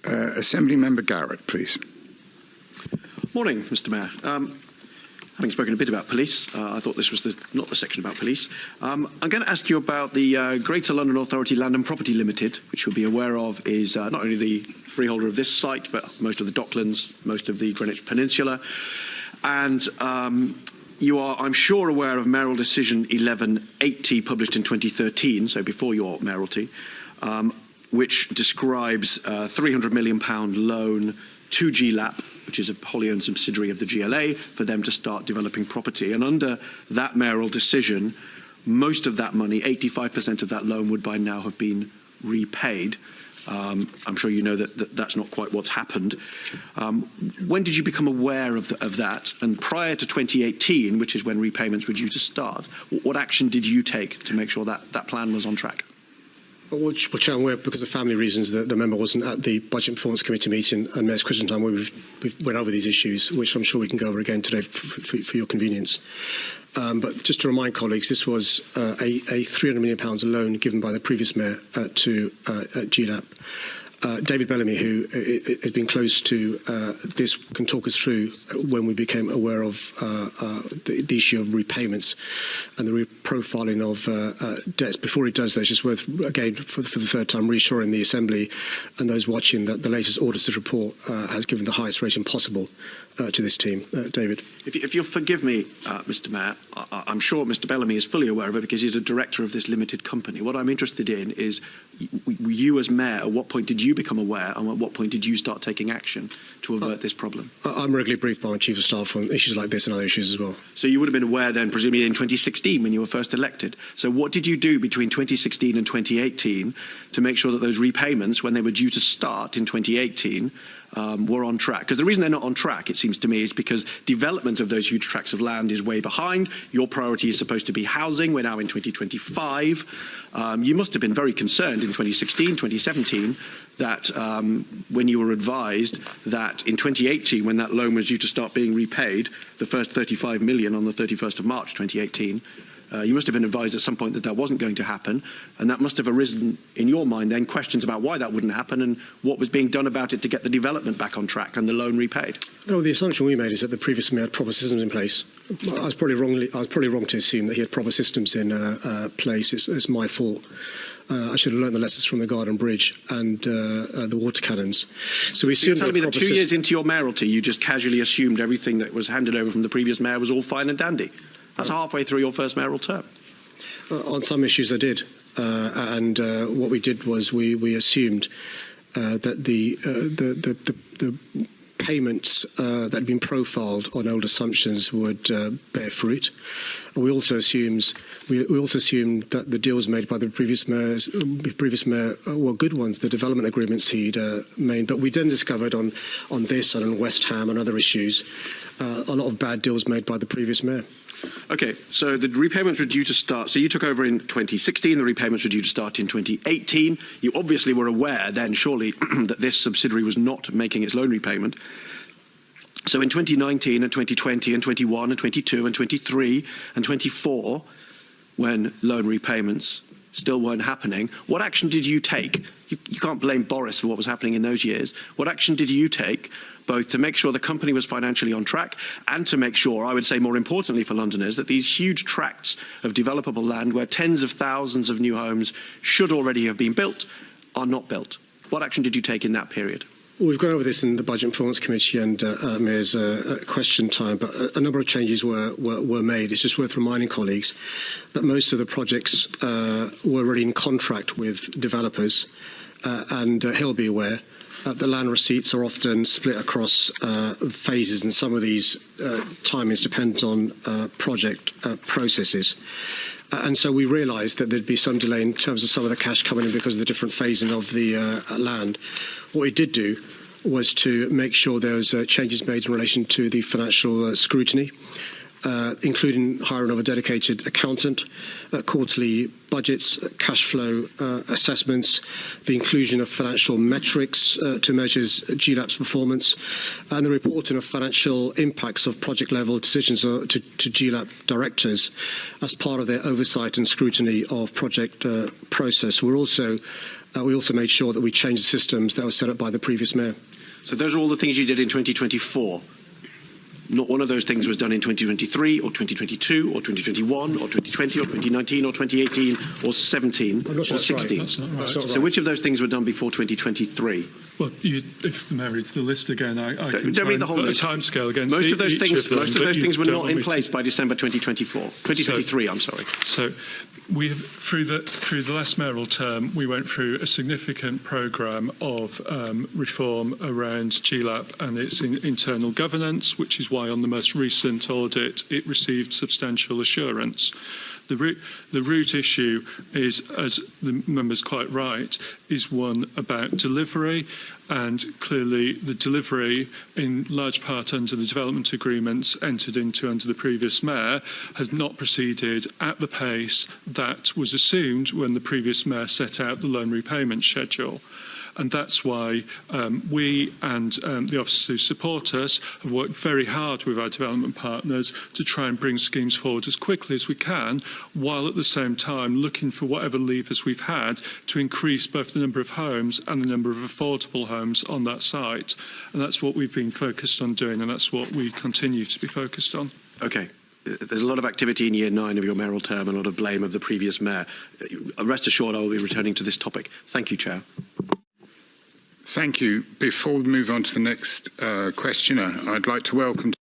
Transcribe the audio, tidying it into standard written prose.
Assembly Member Garrett, please. Morning, Mr. Mayor. Having spoken a bit about police, I thought this was not the section about police. I'm going to ask you about the Greater London Authority Land and Property Limited, which you'll be aware of is not only the freeholder of this site, but most of the Docklands, most of the Greenwich Peninsula. And you are, I'm sure, aware of Mayoral Decision 1180, published in 2013, so before your mayoralty, which describes a £300 million loan to GLAP, which is a wholly owned subsidiary of the GLA, for them to start developing property. And under that mayoral decision, most of that money, 85% of that loan, would by now have been repaid. I'm sure you know that that's not quite what's happened. When did you become aware of that? And prior to 2018, which is when repayments were due to start, what action did you take to make sure that that plan was on track? Which I'm aware, because of family reasons, the member wasn't at the Budget and Performance Committee meeting and Mayor's Question Time, where we've went over these issues, which I'm sure we can go over again today for your convenience. But just to remind colleagues, this was a £300 million loan given by the previous mayor to GLAP. David Bellamy, who has been close to this, can talk us through when we became aware of the issue of repayments and the reprofiling of debts. Before he does that, it's just worth, again, for the third time, reassuring the Assembly and those watching that the latest auditor's report has given the highest rating possible to this team. David. If you'll forgive me, Mr. Mayor, I'm sure Mr. Bellamy is fully aware of it because he's a director of this limited company. What I'm interested in is you as mayor, at what point did you become aware and at what point did you start taking action to avert this problem? I'm regularly briefed by my Chief of Staff on issues like this and other issues as well. So you would have been aware then, presumably in 2016 when you were first elected. So what did you do between 2016 and 2018 to make sure that those repayments, when they were due to start in 2018, were on track? Because the reason they're not on track, it seems to me, is because development of those huge tracts of land is way behind. Your priority is supposed to be housing. We're now in 2025. You must have been very concerned in 2016, 2017, that when you were advised that in 2018, when that loan was due to start being repaid, the first 35 million on the 31st of March 2018, you must have been advised at some point that that wasn't going to happen, and that must have arisen in your mind then questions about why that wouldn't happen and what was being done about it to get the development back on track and the loan repaid. No, the assumption we made is that the previous mayor had proper systems in place. I was probably wrong to assume that he had proper systems in place. It's my fault. I should have learned the lessons from the Garden Bridge and the water cannons. So we assumed. You're telling me that 2 years into your mayoralty, you just casually assumed everything that was handed over from the previous mayor was all fine and dandy? That's halfway through your first mayoral term. On some issues I did. And what we did was we assumed that the payments that had been profiled on old assumptions would bear fruit. And we also assumed that the deals made by the previous mayor were good ones, the development agreements he'd made. But we then discovered on this and on West Ham and other issues a lot of bad deals made by the previous mayor. Okay, so the repayments were due to start. So you took over in 2016. The repayments were due to start in 2018. You obviously were aware then, surely, that this subsidiary was not making its loan repayment. So in 2019 and 2020 and 21 and 22 and 23 and 24, when loan repayments still weren't happening, what action did you take? You can't blame Boris for what was happening in those years. What action did you take, both to make sure the company was financially on track and to make sure, I would say more importantly for Londoners, that these huge tracts of developable land where tens of thousands of new homes should already have been built are not built? What action did you take in that period? Well, we've gone over this in the Budget and Performance Committee and Mayor's question time, but a number of changes were made. It's just worth reminding colleagues that most of the projects were already in contract with developers, and he'll be aware the land receipts are often split across phases, and some of these timings depend on project processes. And so we realised that there'd be some delay in terms of some of the cash coming in because of the different phasing of the land. What we did do was to make sure there was changes made in relation to the financial scrutiny, including hiring of a dedicated accountant, quarterly budgets, cash flow assessments, the inclusion of financial metrics to measure GLAP's performance, and the reporting of financial impacts of project-level decisions to GLAP directors as part of their oversight and scrutiny of project process. We're also We also made sure that we changed the systems that were set up by the previous mayor. So those are all the things you did in 2024. Not one of those things was done in 2023 or 2022 or 2021 or 2020 or 2019 or 2018 or 17 I'm not sure or that's right. 16. That's not right. That's not So right. which of those things were done before 2023? Well, if the mayor reads the list again, I can Don't read the whole put list. a timescale against Most of those each things, them, most of but those you things were don't not want in me to- place by December 2023. I'm sorry. So we have, through the last mayoral term, we went through a significant programme of reform around GLAP and its internal governance, which is why on the most recent audit it received substantial assurance. The root issue is, as the member's quite right, is one about delivery, and clearly the delivery, in large part under the development agreements entered into under the previous mayor, has not proceeded at the pace that was assumed when the previous mayor set out the loan repayment schedule. And that's why we and the officers who support us have worked very hard with our development partners to try and bring schemes forward as quickly as we can, while at the same time looking for whatever levers we've had to increase both the number of homes and the number of affordable homes on that site. And that's what we've been focused on doing, and that's what we continue to be focused on. Okay. There's a lot of activity in year 9 of your mayoral term and a lot of blame of the previous mayor. Rest assured I will be returning to this topic. Thank you, Chair. Thank you. Before we move on to the next questioner, I'd like to welcome